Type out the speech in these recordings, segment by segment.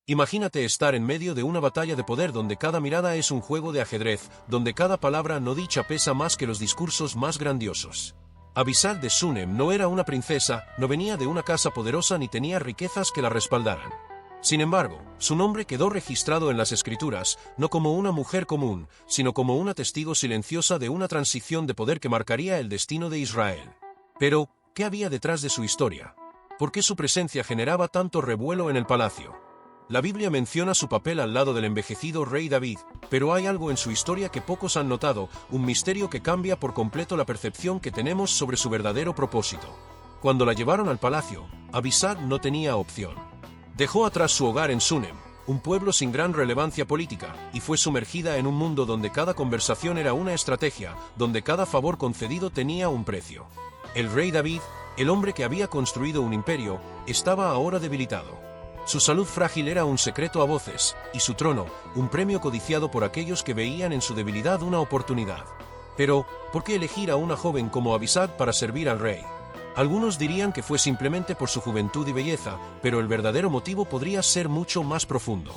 Imagínate estar en medio de una batalla de poder donde cada mirada es un juego de ajedrez, donde cada palabra no dicha pesa más que los discursos más grandiosos. Abisag de Sunem no era una princesa, no venía de una casa poderosa ni tenía riquezas que la respaldaran. Sin embargo, su nombre quedó registrado en las Escrituras, no como una mujer común, sino como una testigo silenciosa de una transición de poder que marcaría el destino de Israel. Pero, ¿qué había detrás de su historia? ¿Por qué su presencia generaba tanto revuelo en el palacio? La Biblia menciona su papel al lado del envejecido rey David, pero hay algo en su historia que pocos han notado, un misterio que cambia por completo la percepción que tenemos sobre su verdadero propósito. Cuando la llevaron al palacio, Abisag no tenía opción. Dejó atrás su hogar en Sunem, un pueblo sin gran relevancia política, y fue sumergida en un mundo donde cada conversación era una estrategia, donde cada favor concedido tenía un precio. El rey David, el hombre que había construido un imperio, estaba ahora debilitado. Su salud frágil era un secreto a voces, y su trono, un premio codiciado por aquellos que veían en su debilidad una oportunidad. Pero, ¿por qué elegir a una joven como Abisag para servir al rey? Algunos dirían que fue simplemente por su juventud y belleza, pero el verdadero motivo podría ser mucho más profundo.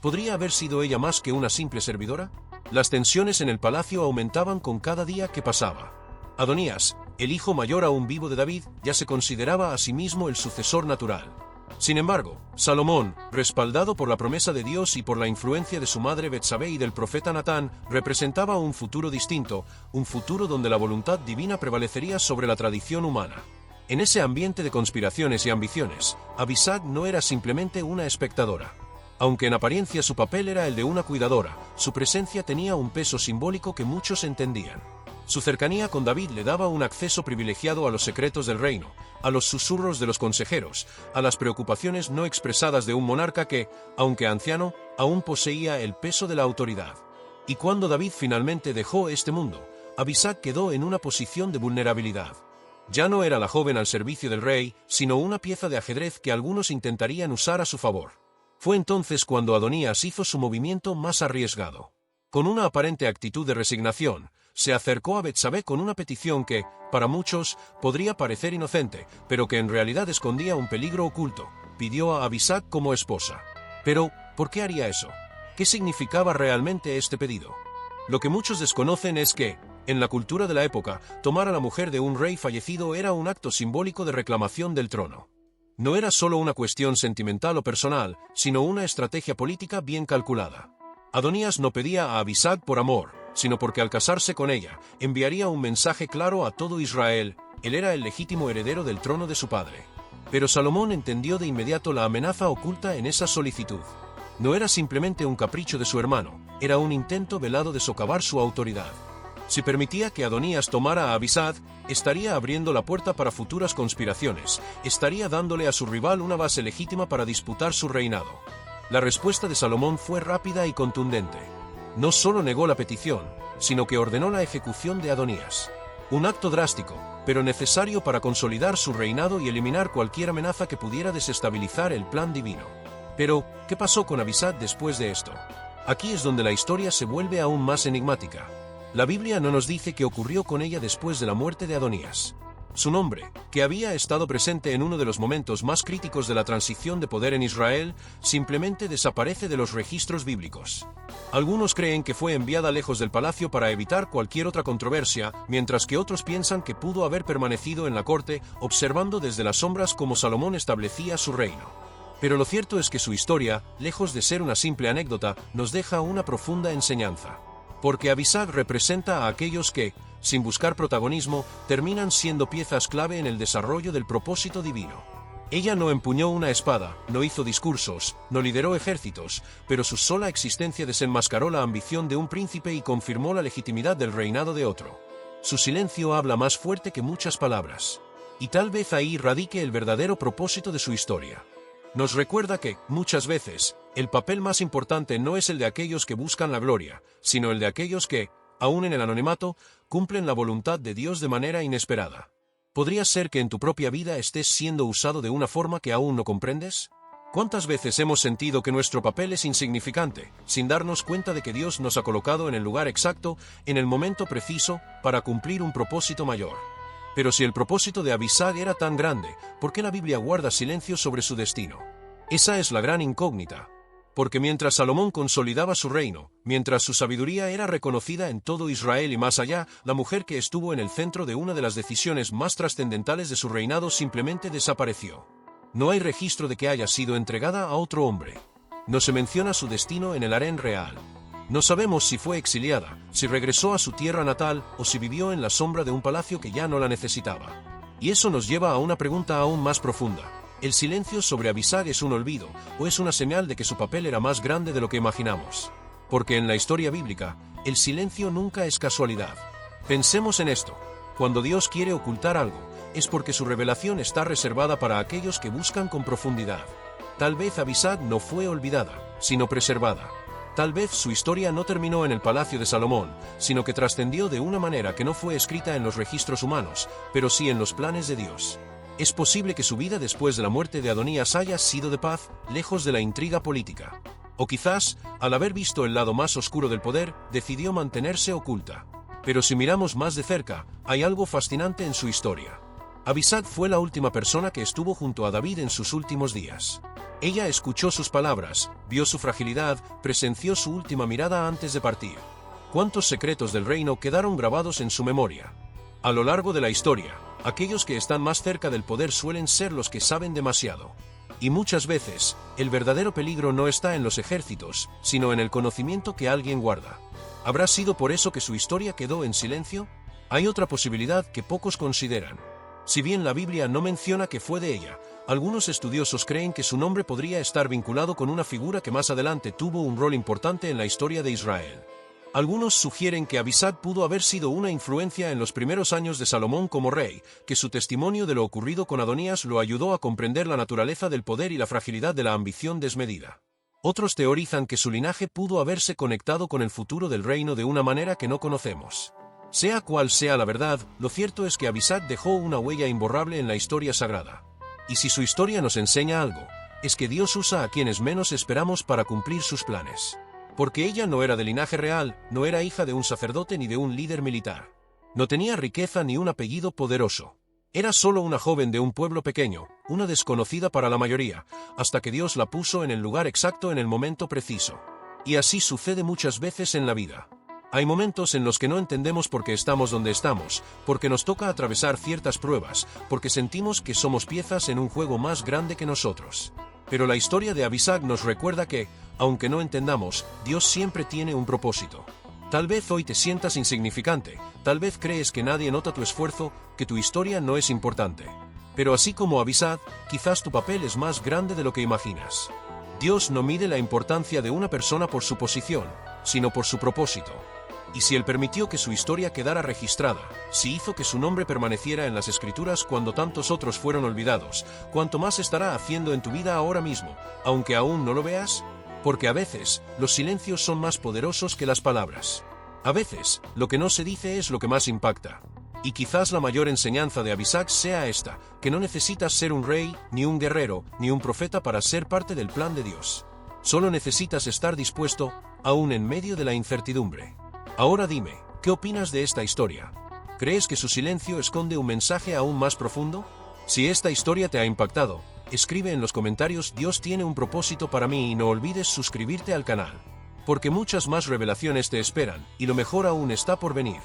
¿Podría haber sido ella más que una simple servidora? Las tensiones en el palacio aumentaban con cada día que pasaba. Adonías, el hijo mayor aún vivo de David, ya se consideraba a sí mismo el sucesor natural. Sin embargo, Salomón, respaldado por la promesa de Dios y por la influencia de su madre Betsabé y del profeta Natán, representaba un futuro distinto, un futuro donde la voluntad divina prevalecería sobre la tradición humana. En ese ambiente de conspiraciones y ambiciones, Abisag no era simplemente una espectadora. Aunque en apariencia su papel era el de una cuidadora, su presencia tenía un peso simbólico que muchos entendían. Su cercanía con David le daba un acceso privilegiado a los secretos del reino, a los susurros de los consejeros, a las preocupaciones no expresadas de un monarca que, aunque anciano, aún poseía el peso de la autoridad. Y cuando David finalmente dejó este mundo, Abisag quedó en una posición de vulnerabilidad. Ya no era la joven al servicio del rey, sino una pieza de ajedrez que algunos intentarían usar a su favor. Fue entonces cuando Adonías hizo su movimiento más arriesgado. Con una aparente actitud de resignación, se acercó a Betsabé con una petición que, para muchos, podría parecer inocente, pero que en realidad escondía un peligro oculto. Pidió a Abisag como esposa. Pero, ¿por qué haría eso? ¿Qué significaba realmente este pedido? Lo que muchos desconocen es que, en la cultura de la época, tomar a la mujer de un rey fallecido era un acto simbólico de reclamación del trono. No era solo una cuestión sentimental o personal, sino una estrategia política bien calculada. Adonías no pedía a Abisag por amor, sino porque al casarse con ella, enviaría un mensaje claro a todo Israel: él era el legítimo heredero del trono de su padre. Pero Salomón entendió de inmediato la amenaza oculta en esa solicitud. No era simplemente un capricho de su hermano, era un intento velado de socavar su autoridad. Si permitía que Adonías tomara a Abisag, estaría abriendo la puerta para futuras conspiraciones, estaría dándole a su rival una base legítima para disputar su reinado. La respuesta de Salomón fue rápida y contundente. No solo negó la petición, sino que ordenó la ejecución de Adonías. Un acto drástico, pero necesario para consolidar su reinado y eliminar cualquier amenaza que pudiera desestabilizar el plan divino. Pero, ¿qué pasó con Abisag después de esto? Aquí es donde la historia se vuelve aún más enigmática. La Biblia no nos dice qué ocurrió con ella después de la muerte de Adonías. Su nombre, que había estado presente en uno de los momentos más críticos de la transición de poder en Israel, simplemente desaparece de los registros bíblicos. Algunos creen que fue enviada lejos del palacio para evitar cualquier otra controversia, mientras que otros piensan que pudo haber permanecido en la corte, observando desde las sombras cómo Salomón establecía su reino. Pero lo cierto es que su historia, lejos de ser una simple anécdota, nos deja una profunda enseñanza. Porque Abisag representa a aquellos que, sin buscar protagonismo, terminan siendo piezas clave en el desarrollo del propósito divino. Ella no empuñó una espada, no hizo discursos, no lideró ejércitos, pero su sola existencia desenmascaró la ambición de un príncipe y confirmó la legitimidad del reinado de otro. Su silencio habla más fuerte que muchas palabras. Y tal vez ahí radique el verdadero propósito de su historia. Nos recuerda que, muchas veces, el papel más importante no es el de aquellos que buscan la gloria, sino el de aquellos que, aún en el anonimato, cumplen la voluntad de Dios de manera inesperada. ¿Podría ser que en tu propia vida estés siendo usado de una forma que aún no comprendes? ¿Cuántas veces hemos sentido que nuestro papel es insignificante, sin darnos cuenta de que Dios nos ha colocado en el lugar exacto, en el momento preciso, para cumplir un propósito mayor? Pero si el propósito de Abisag era tan grande, ¿por qué la Biblia guarda silencio sobre su destino? Esa es la gran incógnita. Porque mientras Salomón consolidaba su reino, mientras su sabiduría era reconocida en todo Israel y más allá, la mujer que estuvo en el centro de una de las decisiones más trascendentales de su reinado simplemente desapareció. No hay registro de que haya sido entregada a otro hombre. No se menciona su destino en el harén real. No sabemos si fue exiliada, si regresó a su tierra natal o si vivió en la sombra de un palacio que ya no la necesitaba. Y eso nos lleva a una pregunta aún más profunda. ¿El silencio sobre Abisag es un olvido, o es una señal de que su papel era más grande de lo que imaginamos? Porque en la historia bíblica, el silencio nunca es casualidad. Pensemos en esto. Cuando Dios quiere ocultar algo, es porque su revelación está reservada para aquellos que buscan con profundidad. Tal vez Abisag no fue olvidada, sino preservada. Tal vez su historia no terminó en el palacio de Salomón, sino que trascendió de una manera que no fue escrita en los registros humanos, pero sí en los planes de Dios. Es posible que su vida después de la muerte de Adonías haya sido de paz, lejos de la intriga política. O quizás, al haber visto el lado más oscuro del poder, decidió mantenerse oculta. Pero si miramos más de cerca, hay algo fascinante en su historia. Abisag fue la última persona que estuvo junto a David en sus últimos días. Ella escuchó sus palabras, vio su fragilidad, presenció su última mirada antes de partir. ¿Cuántos secretos del reino quedaron grabados en su memoria? A lo largo de la historia, aquellos que están más cerca del poder suelen ser los que saben demasiado. Y muchas veces, el verdadero peligro no está en los ejércitos, sino en el conocimiento que alguien guarda. ¿Habrá sido por eso que su historia quedó en silencio? Hay otra posibilidad que pocos consideran. Si bien la Biblia no menciona que fue de ella, algunos estudiosos creen que su nombre podría estar vinculado con una figura que más adelante tuvo un rol importante en la historia de Israel. Algunos sugieren que Abisag pudo haber sido una influencia en los primeros años de Salomón como rey, que su testimonio de lo ocurrido con Adonías lo ayudó a comprender la naturaleza del poder y la fragilidad de la ambición desmedida. Otros teorizan que su linaje pudo haberse conectado con el futuro del reino de una manera que no conocemos. Sea cual sea la verdad, lo cierto es que Abisag dejó una huella imborrable en la historia sagrada. Y si su historia nos enseña algo, es que Dios usa a quienes menos esperamos para cumplir sus planes. Porque ella no era de linaje real, no era hija de un sacerdote ni de un líder militar. No tenía riqueza ni un apellido poderoso. Era solo una joven de un pueblo pequeño, una desconocida para la mayoría, hasta que Dios la puso en el lugar exacto en el momento preciso. Y así sucede muchas veces en la vida. Hay momentos en los que no entendemos por qué estamos donde estamos, porque nos toca atravesar ciertas pruebas, porque sentimos que somos piezas en un juego más grande que nosotros. Pero la historia de Abisag nos recuerda que, aunque no entendamos, Dios siempre tiene un propósito. Tal vez hoy te sientas insignificante, tal vez crees que nadie nota tu esfuerzo, que tu historia no es importante. Pero así como Abisag, quizás tu papel es más grande de lo que imaginas. Dios no mide la importancia de una persona por su posición, sino por su propósito. Y si Él permitió que su historia quedara registrada, si hizo que su nombre permaneciera en las Escrituras cuando tantos otros fueron olvidados, ¿cuánto más estará haciendo en tu vida ahora mismo, aunque aún no lo veas? Porque a veces, los silencios son más poderosos que las palabras. A veces, lo que no se dice es lo que más impacta. Y quizás la mayor enseñanza de Abisag sea esta, que no necesitas ser un rey, ni un guerrero, ni un profeta para ser parte del plan de Dios. Solo necesitas estar dispuesto, aún en medio de la incertidumbre. Ahora dime, ¿qué opinas de esta historia? ¿Crees que su silencio esconde un mensaje aún más profundo? Si esta historia te ha impactado, escribe en los comentarios «Dios tiene un propósito para mí» y no olvides suscribirte al canal. Porque muchas más revelaciones te esperan, y lo mejor aún está por venir.